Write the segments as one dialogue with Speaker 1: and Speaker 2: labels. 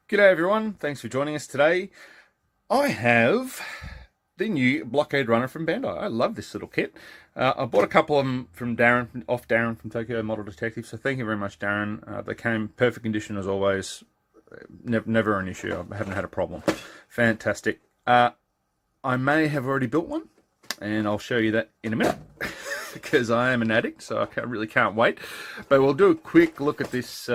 Speaker 1: G'day everyone, thanks for joining us today. I have the new Blockade runner from Bandai. I love this little kit. I bought a couple of them from Darren from Tokyo Model Detective, so thank you very much, Darren. They came perfect condition as always. Never an issue. I haven't had a problem. Fantastic. I may have already built one, and I'll show you that in a minute. Because I am an addict, so I really can't wait. But we'll do a quick look at this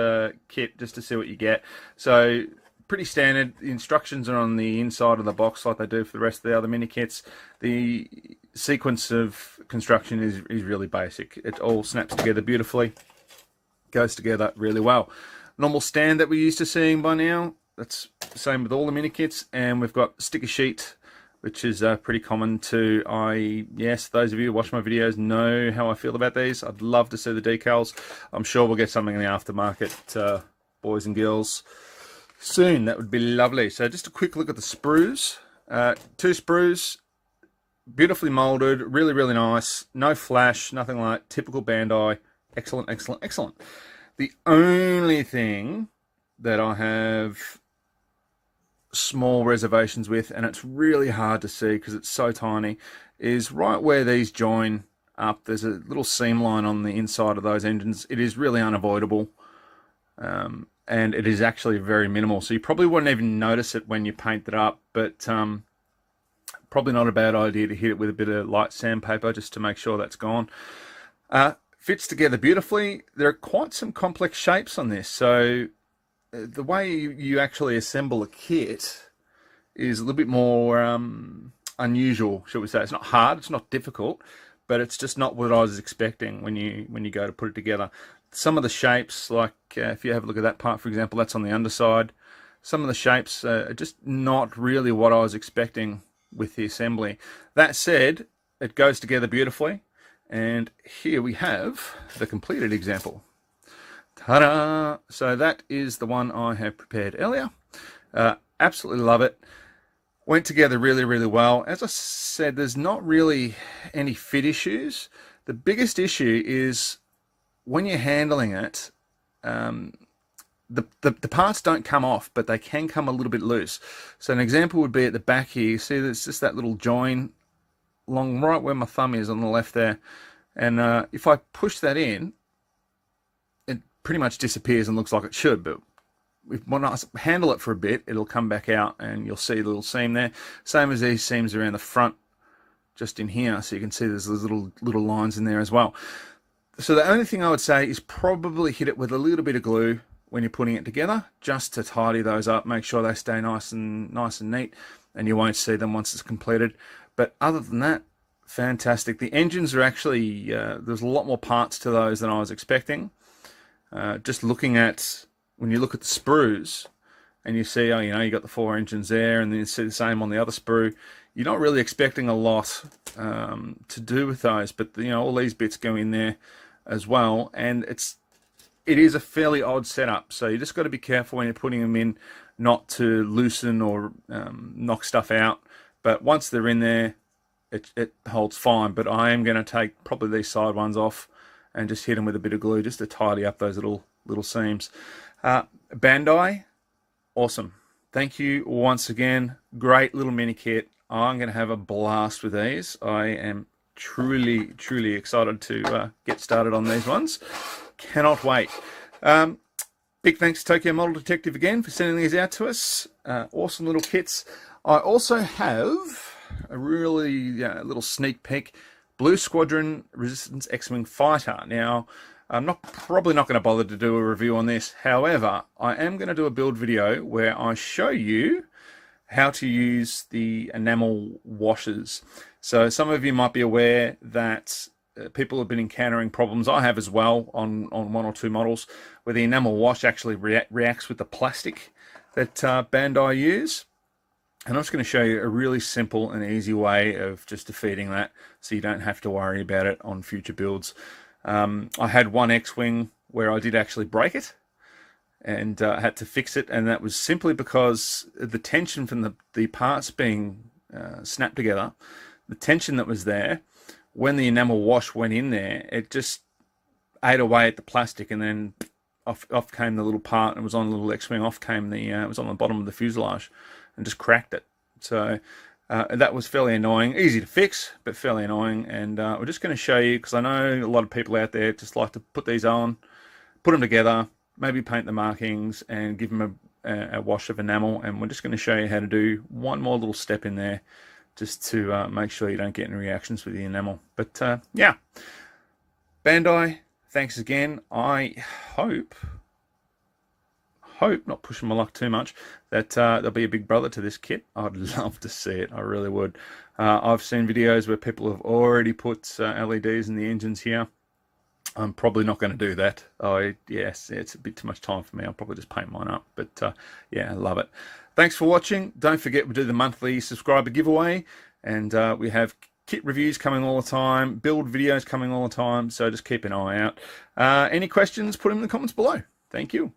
Speaker 1: kit just to see what you get. So, pretty standard. The instructions are on the inside of the box like they do for the rest of the other mini kits. The sequence of construction is really basic. It all snaps together beautifully. Goes together really well. Normal stand that we're used to seeing by now. That's the same with all the mini kits. And we've got sticker sheet, which is pretty common too. Yes, those of you who watch my videos know how I feel about these. I'd love to see the decals. I'm sure we'll get something in the aftermarket, boys and girls, soon. That would be lovely. So just a quick look at the sprues. 2 sprues, beautifully molded, really nice. No flash, nothing like typical Bandai. Excellent, excellent, excellent. The only thing that I have small reservations with, and it's really hard to see because it's so tiny, is right where these join up. There's a little seam line on the inside of those engines. It is really unavoidable, and it is actually very minimal, so you probably wouldn't even notice it when you paint it up, but probably not a bad idea to hit it with a bit of light sandpaper just to make sure that's gone. Fits together beautifully. There are quite some complex shapes on this, so the way you actually assemble a kit is a little bit more unusual, shall we say. It's not hard, it's not difficult, but it's just not what I was expecting when you go to put it together. Some of the shapes, like if you have a look at that part, for example, that's on the underside. Some of the shapes are just not really what I was expecting with the assembly. That said, it goes together beautifully, and here we have the completed example. Ta-da! So that is the one I have prepared earlier. Absolutely love it. Went together really well. As I said, there's not really any fit issues. The biggest issue is when you're handling it, the parts don't come off, but they can come a little bit loose. So an example would be at the back here. You see there's just that little join along right where my thumb is on the left there. And if I push that in, pretty much disappears and looks like it should, but when I handle it for a bit, it'll come back out and you'll see a little seam there. Same as these seams around the front, just in here, so you can see there's those little lines in there as well. So the only thing I would say is probably hit it with a little bit of glue when you're putting it together, just to tidy those up, make sure they stay nice and neat, and you won't see them once it's completed. But other than that, fantastic. The engines are actually, there's a lot more parts to those than I was expecting. Just looking at, when you look at the sprues and you see, oh, you got the 4 engines there, and then you see the same on the other sprue, you're not really expecting a lot to do with those, but all these bits go in there as well, and it is a fairly odd setup, so you just got to be careful when you're putting them in not to loosen or knock stuff out. But once they're in there, it holds fine. But I am going to take probably these side ones off and just hit them with a bit of glue just to tidy up those little seams. Bandai, awesome. Thank you once again. Great little mini kit. I'm going to have a blast with these. I am truly excited to get started on these ones. Cannot wait. Big thanks to Tokyo Model Detective again for sending these out to us. Awesome little kits. I also have a really little sneak peek. Blue Squadron Resistance X-Wing Fighter. Now, I'm probably not going to bother to do a review on this. However, I am going to do a build video where I show you how to use the enamel washers. So some of you might be aware that people have been encountering problems, I have as well, on 1 or 2 models, where the enamel wash actually reacts with the plastic that Bandai use. And I'm just going to show you a really simple and easy way of just defeating that, so you don't have to worry about it on future builds. I had one X-Wing where I did actually break it, and had to fix it, and that was simply because the tension from the parts being snapped together, the tension that was there, when the enamel wash went in there, it just ate away at the plastic, and then off came the little part, and it was on the little X-wing. Off came the it was on the bottom of the fuselage, and just cracked it. So that was fairly annoying. Easy to fix, but fairly annoying. And we're just going to show you, because I know a lot of people out there just like to put these on, put them together, maybe paint the markings, and give them a wash of enamel. And we're just going to show you how to do one more little step in there, just to make sure you don't get any reactions with the enamel. But yeah, Bandai, thanks again. I hope, not pushing my luck too much, that there'll be a big brother to this kit. I'd love to see it. I really would. I've seen videos where people have already put LEDs in the engines here. I'm probably not going to do that. Yes, it's a bit too much time for me. I'll probably just paint mine up. But yeah, I love it. Thanks for watching. Don't forget, we do the monthly subscriber giveaway, and we have kit reviews coming all the time, build videos coming all the time, so just keep an eye out. Any questions, put them in the comments below. Thank you.